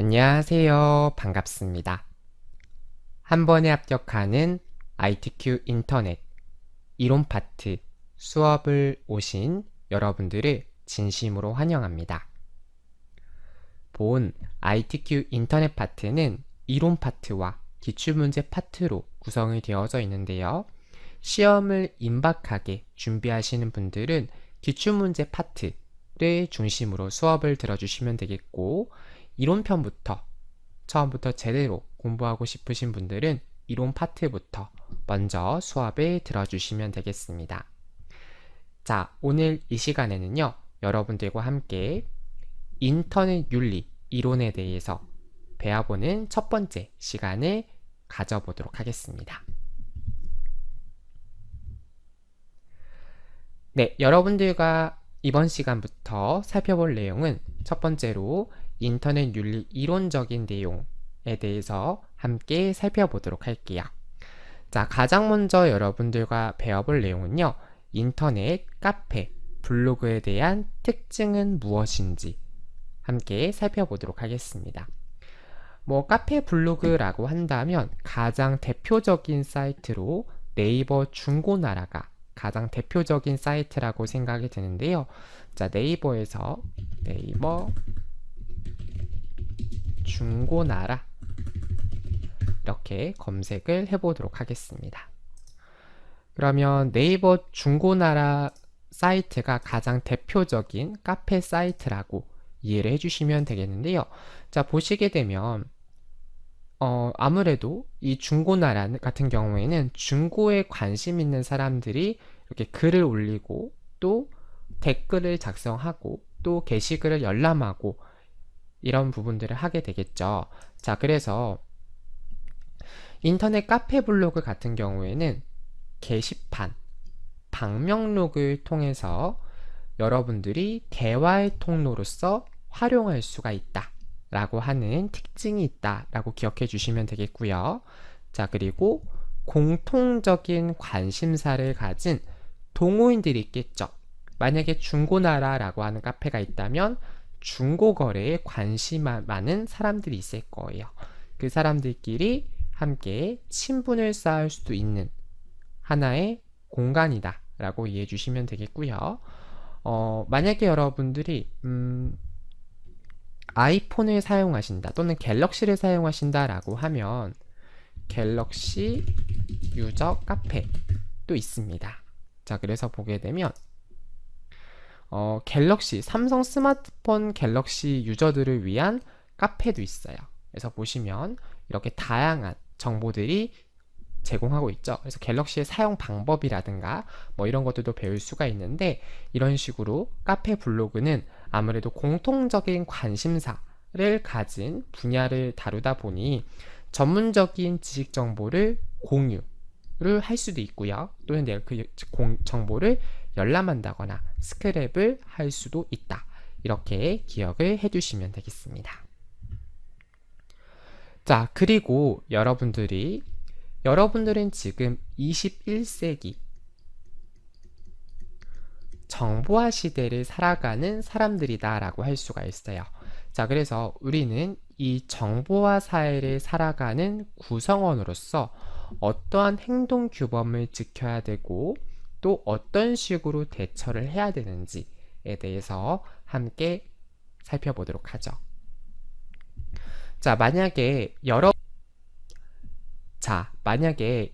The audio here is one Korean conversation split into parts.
안녕하세요. 반갑습니다. 한 번에 합격하는 ITQ 인터넷 이론 파트 수업을 오신 여러분들을 진심으로 환영합니다. 본 ITQ 인터넷 파트는 이론 파트와 기출문제 파트로 구성이 되어져 있는데요. 시험을 임박하게 준비하시는 분들은 기출문제 파트를 중심으로 수업을 들어주시면 되겠고, 이론편부터 처음부터 제대로 공부하고 싶으신 분들은 이론 파트부터 먼저 수업을 들어주시면 되겠습니다. 자, 오늘 이 시간에는요, 여러분들과 함께 인터넷 윤리 이론에 대해서 배워보는 첫 번째 시간을 가져보도록 하겠습니다. 네, 여러분들과 이번 시간부터 살펴볼 내용은 첫 번째로 인터넷 윤리 이론적인 내용에 대해서 함께 살펴보도록 할게요. 자, 가장 먼저 여러분들과 배워볼 내용은요, 인터넷, 카페, 블로그에 대한 특징은 무엇인지 함께 살펴보도록 하겠습니다. 카페 블로그라고 한다면 가장 대표적인 사이트로 네이버 중고나라가 가장 대표적인 사이트라고 생각이 드는데요. 자, 네이버에서 네이버 중고나라 이렇게 검색을 해보도록 하겠습니다. 그러면 네이버 중고나라 사이트가 가장 대표적인 카페 사이트라고 이해를 해주시면 되겠는데요. 자, 보시게 되면 아무래도 이 중고나라 같은 경우에는 중고에 관심 있는 사람들이 이렇게 글을 올리고 또 댓글을 작성하고 또 게시글을 열람하고 이런 부분들을 하게 되겠죠. 자, 그래서 인터넷 카페 블로그 같은 경우에는 게시판, 방명록을 통해서 여러분들이 대화의 통로로서 활용할 수가 있다 라고 하는 특징이 있다 라고 기억해 주시면 되겠고요. 자, 그리고 공통적인 관심사를 가진 동호인들이 있겠죠. 만약에 중고나라라고 하는 카페가 있다면 중고거래에 관심 많은 사람들이 있을 거예요. 그 사람들끼리 함께 친분을 쌓을 수도 있는 하나의 공간이다 라고 이해해 주시면 되겠고요. 만약에 여러분들이 아이폰을 사용하신다 또는 갤럭시를 사용하신다 라고 하면 갤럭시 유저 카페도 있습니다. 자, 그래서 보게 되면 갤럭시, 삼성 스마트폰 갤럭시 유저들을 위한 카페도 있어요. 그래서 보시면 이렇게 다양한 정보들이 제공하고 있죠. 그래서 갤럭시의 사용 방법이라든가 이런 것들도 배울 수가 있는데, 이런 식으로 카페 블로그는 아무래도 공통적인 관심사를 가진 분야를 다루다 보니 전문적인 지식 정보를 공유를 할 수도 있고요. 또는 내가 그 정보를 열람한다거나 스크랩을 할 수도 있다. 이렇게 기억을 해두시면 되겠습니다. 자, 그리고 여러분들은 지금 21세기 정보화 시대를 살아가는 사람들이다 라고 할 수가 있어요. 자, 그래서 우리는 이 정보화 사회를 살아가는 구성원으로서 어떠한 행동 규범을 지켜야 되고 또 어떤 식으로 대처를 해야 되는지에 대해서 함께 살펴보도록 하죠. 자, 만약에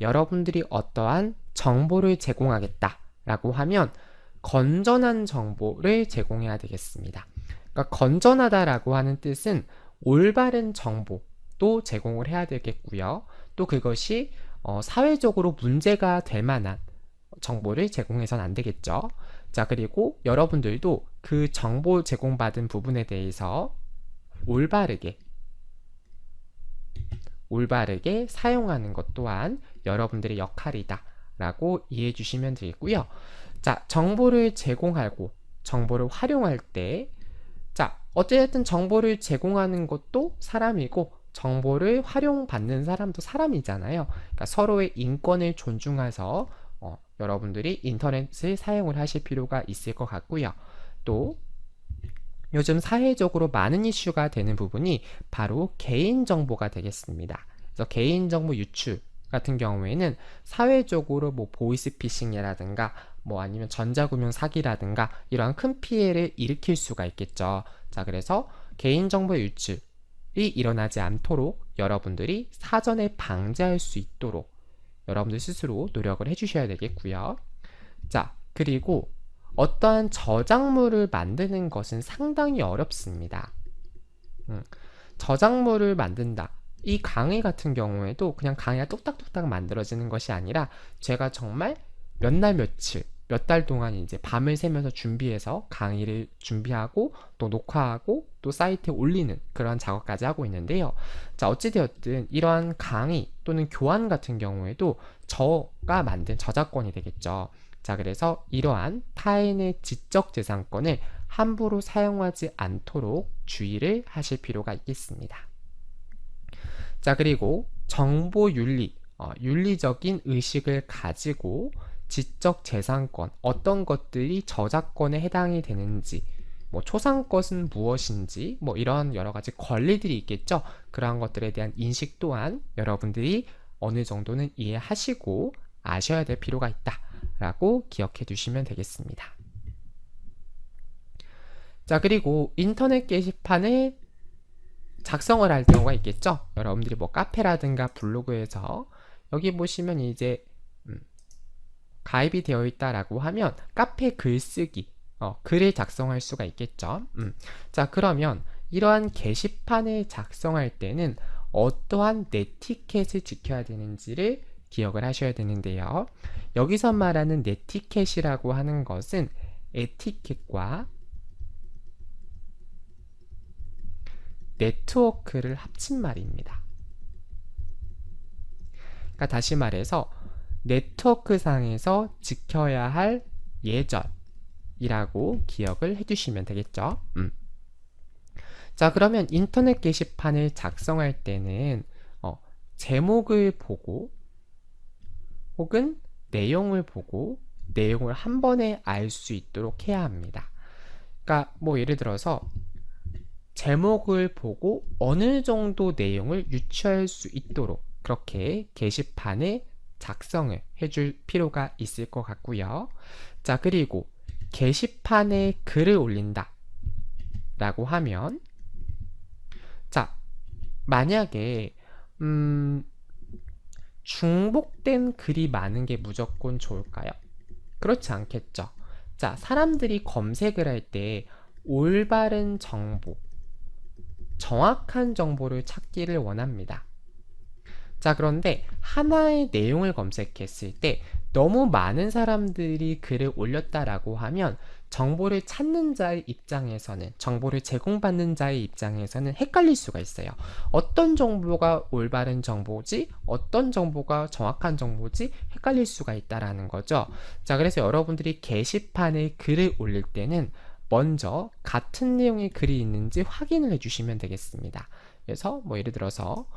여러분들이 어떠한 정보를 제공하겠다 라고 하면 건전한 정보를 제공해야 되겠습니다. 그러니까 건전하다라고 하는 뜻은 올바른 정보도 제공을 해야 되겠고요. 또 그것이 사회적으로 문제가 될 만한 정보를 제공해서는 안 되겠죠. 자, 그리고 여러분들도 그 정보 제공받은 부분에 대해서 올바르게 사용하는 것 또한 여러분들의 역할이다 라고 이해해 주시면 되겠고요. 자, 정보를 제공하고 정보를 활용할 때, 자, 어쨌든 정보를 제공하는 것도 사람이고 정보를 활용받는 사람도 사람이잖아요. 그러니까 서로의 인권을 존중해서 여러분들이 인터넷을 사용을 하실 필요가 있을 것 같고요. 또 요즘 사회적으로 많은 이슈가 되는 부분이 바로 개인정보가 되겠습니다. 그래서 개인정보 유출 같은 경우에는 사회적으로 뭐 보이스피싱이라든가 뭐 아니면 전자금융 사기라든가 이러한 큰 피해를 일으킬 수가 있겠죠. 자, 그래서 개인정보 유출이 일어나지 않도록 여러분들이 사전에 방지할 수 있도록 여러분들 스스로 노력을 해주셔야 되겠고요. 자, 그리고 어떠한 저작물을 만드는 것은 상당히 어렵습니다. 저작물을 만든다. 이 강의 같은 경우에도 그냥 강의가 뚝딱뚝딱 만들어지는 것이 아니라 제가 정말 몇 날 며칠, 몇 달 동안 이제 밤을 새면서 준비해서 강의를 준비하고 또 녹화하고 또 사이트에 올리는 그런 작업까지 하고 있는데요. 자, 어찌되었든 이러한 강의 또는 교환 같은 경우에도 저가 만든 저작권이 되겠죠. 자, 그래서 이러한 타인의 지적재산권을 함부로 사용하지 않도록 주의를 하실 필요가 있겠습니다. 자, 그리고 정보윤리, 윤리적인 의식을 가지고 지적재산권, 어떤 것들이 저작권에 해당이 되는지, 뭐 초상권은 무엇인지, 뭐 이런 여러 가지 권리들이 있겠죠. 그러한 것들에 대한 인식 또한 여러분들이 어느 정도는 이해하시고 아셔야 될 필요가 있다 라고 기억해 두시면 되겠습니다. 자, 그리고 인터넷 게시판을 작성을 할 경우가 있겠죠. 여러분들이 뭐 카페라든가 블로그에서 여기 보시면 이제 가입이 되어 있다라고 하면 카페 글쓰기, 글을 작성할 수가 있겠죠. 자, 그러면 이러한 게시판을 작성할 때는 어떠한 네티켓을 지켜야 되는지를 기억을 하셔야 되는데요. 여기서 말하는 네티켓이라고 하는 것은 에티켓과 네트워크를 합친 말입니다. 그러니까 다시 말해서 네트워크 상에서 지켜야 할 예절이라고 기억을 해주시면 되겠죠. 자, 그러면 인터넷 게시판을 작성할 때는 제목을 보고 혹은 내용을 보고 내용을 한 번에 알 수 있도록 해야 합니다. 그러니까 뭐 예를 들어서 제목을 보고 어느 정도 내용을 유추할 수 있도록 그렇게 게시판에 작성을 해줄 필요가 있을 것 같고요. 자, 그리고 게시판에 글을 올린다 라고 하면, 자, 만약에 중복된 글이 많은 게 무조건 좋을까요? 그렇지 않겠죠. 자, 사람들이 검색을 할 때 올바른 정보, 정확한 정보를 찾기를 원합니다. 자, 그런데 하나의 내용을 검색했을 때 너무 많은 사람들이 글을 올렸다라고 하면 정보를 찾는 자의 입장에서는, 정보를 제공받는 자의 입장에서는 헷갈릴 수가 있어요. 어떤 정보가 올바른 정보지, 어떤 정보가 정확한 정보지 헷갈릴 수가 있다라는 거죠. 자, 그래서 여러분들이 게시판에 글을 올릴 때는 먼저 같은 내용의 글이 있는지 확인을 해주시면 되겠습니다. 그래서 뭐 예를 들어서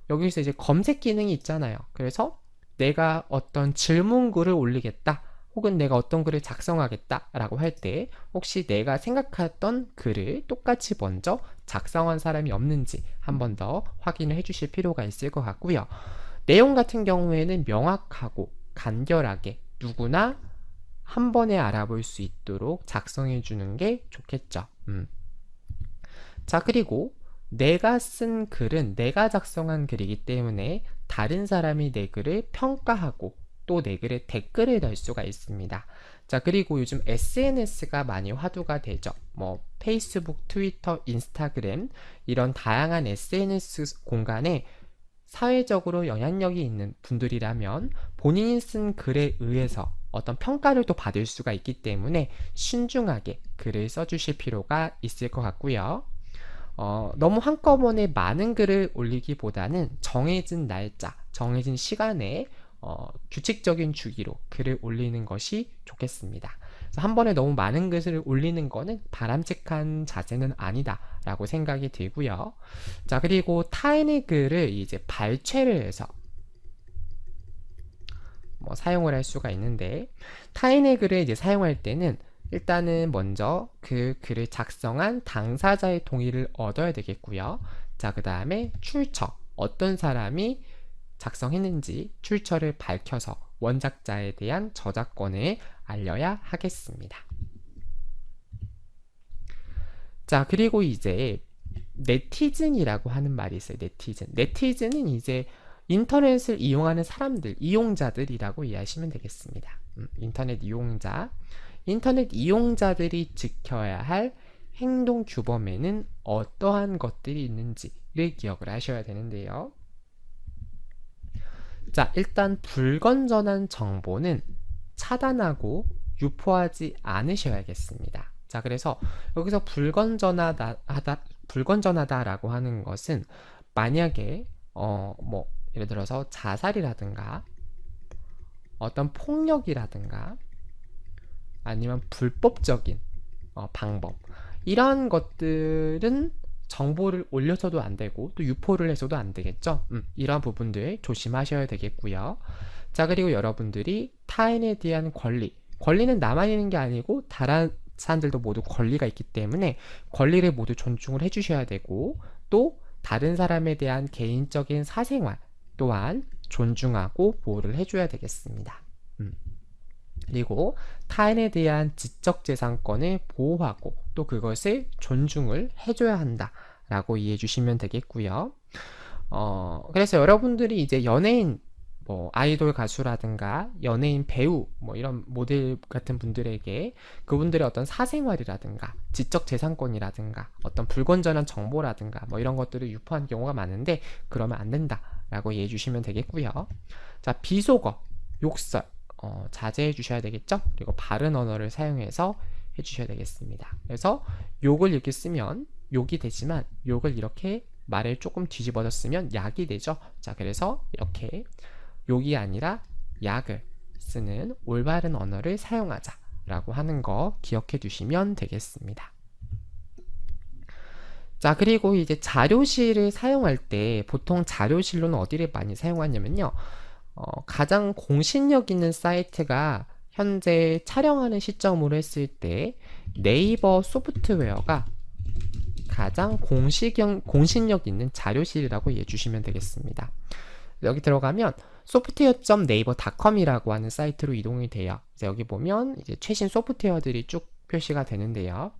여기서 이제 검색 기능이 있잖아요. 그래서 내가 어떤 질문글을 올리겠다, 혹은 내가 어떤 글을 작성하겠다 라고 할 때 혹시 내가 생각했던 글을 똑같이 먼저 작성한 사람이 없는지 한 번 더 확인을 해주실 필요가 있을 것 같고요. 내용 같은 경우에는 명확하고 간결하게 누구나 한 번에 알아볼 수 있도록 작성해 주는 게 좋겠죠. 자, 그리고 내가 쓴 글은 내가 작성한 글이기 때문에 다른 사람이 내 글을 평가하고 또 내 글에 댓글을 달 수가 있습니다. 자, 그리고 요즘 SNS가 많이 화두가 되죠. 뭐 페이스북, 트위터, 인스타그램 이런 다양한 SNS 공간에 사회적으로 영향력이 있는 분들이라면 본인이 쓴 글에 의해서 어떤 평가를 또 받을 수가 있기 때문에 신중하게 글을 써주실 필요가 있을 것 같고요. 너무 한꺼번에 많은 글을 올리기보다는 정해진 날짜, 정해진 시간에 규칙적인 주기로 글을 올리는 것이 좋겠습니다. 그래서 한 번에 너무 많은 글을 올리는 것은 바람직한 자세는 아니다 라고 생각이 들고요. 자, 그리고 타인의 글을 이제 발췌를 해서 뭐 사용을 할 수가 있는데, 타인의 글을 이제 사용할 때는 일단은 먼저 그 글을 작성한 당사자의 동의를 얻어야 되겠고요. 자, 그 다음에 출처, 어떤 사람이 작성했는지 출처를 밝혀서 원작자에 대한 저작권을 알려야 하겠습니다. 자, 그리고 이제 네티즌이라고 하는 말이 있어요. 네티즌. 네티즌은 이제 인터넷을 이용하는 사람들, 이용자들이라고 이해하시면 되겠습니다. 인터넷 이용자. 인터넷 이용자들이 지켜야 할 행동 규범에는 어떠한 것들이 있는지를 기억을 하셔야 되는데요. 자, 일단 불건전한 정보는 차단하고 유포하지 않으셔야겠습니다. 자, 그래서 여기서 불건전하다라고 하는 것은 만약에 예를 들어서 자살이라든가 어떤 폭력이라든가 아니면 불법적인 방법, 이러한 것들은 정보를 올려서도 안 되고 또 유포를 해서도 안 되겠죠. 이러한 부분들 조심하셔야 되겠고요. 자, 그리고 여러분들이 타인에 대한 권리는 나만 있는 게 아니고 다른 사람들도 모두 권리가 있기 때문에 권리를 모두 존중을 해주셔야 되고, 또 다른 사람에 대한 개인적인 사생활 또한 존중하고 보호를 해줘야 되겠습니다. 그리고 타인에 대한 지적재산권을 보호하고 또 그것을 존중을 해줘야 한다 라고 이해해 주시면 되겠고요. 그래서 여러분들이 이제 연예인, 아이돌 가수라든가 연예인 배우, 이런 모델 같은 분들에게 그분들의 어떤 사생활이라든가 지적재산권이라든가 어떤 불건전한 정보라든가 이런 것들을 유포한 경우가 많은데, 그러면 안 된다 라고 이해해 주시면 되겠고요. 자, 비속어, 욕설 자제해 주셔야 되겠죠. 그리고 바른 언어를 사용해서 해주셔야 되겠습니다. 그래서 욕을 이렇게 쓰면 욕이 되지만 욕을 이렇게 말을 조금 뒤집어서 쓰면 약이 되죠. 자, 그래서 이렇게 욕이 아니라 약을 쓰는 올바른 언어를 사용하자 라고 하는 거 기억해 두시면 되겠습니다. 자, 그리고 이제 자료실을 사용할 때 보통 자료실로는 어디를 많이 사용하냐면요, 가장 공신력 있는 사이트가 현재 촬영하는 시점으로 했을 때 네이버 소프트웨어가 가장 공신력 있는 자료실이라고 이해해 주시면 되겠습니다. 여기 들어가면 software.naver.com이라고 하는 사이트로 이동이 돼요. 그래서 여기 보면 이제 최신 소프트웨어들이 쭉 표시가 되는데요.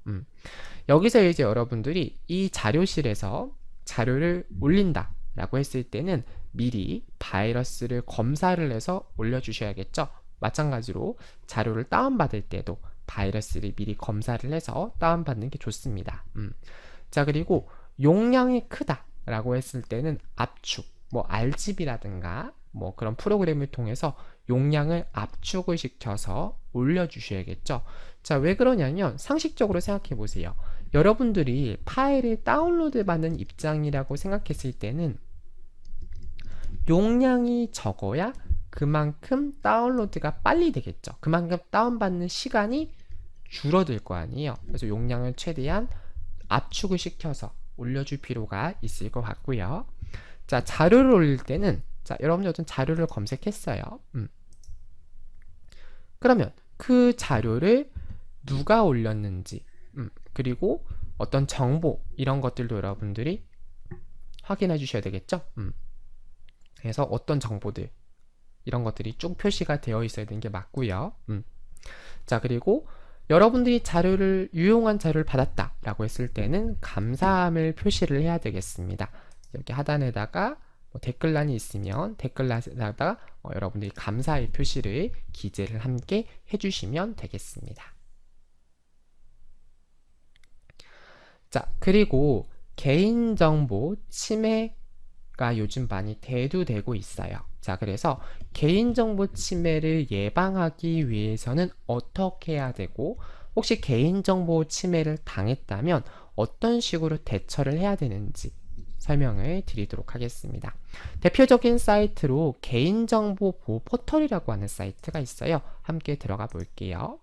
여기서 이제 여러분들이 이 자료실에서 자료를 올린다 라고 했을 때는 미리 바이러스를 검사를 해서 올려주셔야겠죠. 마찬가지로 자료를 다운받을 때도 바이러스를 미리 검사를 해서 다운받는 게 좋습니다. 자, 그리고 용량이 크다 라고 했을 때는 압축, RGB라든가 그런 프로그램을 통해서 용량을 압축을 시켜서 올려주셔야겠죠. 자, 왜 그러냐면 상식적으로 생각해 보세요. 여러분들이 파일을 다운로드 받는 입장이라고 생각했을 때는 용량이 적어야 그만큼 다운로드가 빨리 되겠죠. 그만큼 다운받는 시간이 줄어들 거 아니에요. 그래서 용량을 최대한 압축을 시켜서 올려줄 필요가 있을 것 같고요. 자, 자료를 올릴 때는, 자, 여러분들 어떤 자료를 검색했어요. 그러면 그 자료를 누가 올렸는지, 그리고 어떤 정보, 이런 것들도 여러분들이 확인해 주셔야 되겠죠. 그래서 어떤 정보들, 이런 것들이 쭉 표시가 되어 있어야 되는 게 맞고요. 자, 그리고 여러분들이 유용한 자료를 받았다 라고 했을 때는 감사함을 표시를 해야 되겠습니다. 여기 하단에다가 댓글란이 있으면 댓글란에다가 여러분들이 감사의 표시를 기재를 함께 해주시면 되겠습니다. 자, 그리고 개인정보 침해가 요즘 많이 대두되고 있어요. 자, 그래서 개인정보 침해를 예방하기 위해서는 어떻게 해야 되고, 혹시 개인정보 침해를 당했다면 어떤 식으로 대처를 해야 되는지 설명을 드리도록 하겠습니다. 대표적인 사이트로 개인정보 보호 포털이라고 하는 사이트가 있어요. 함께 들어가 볼게요.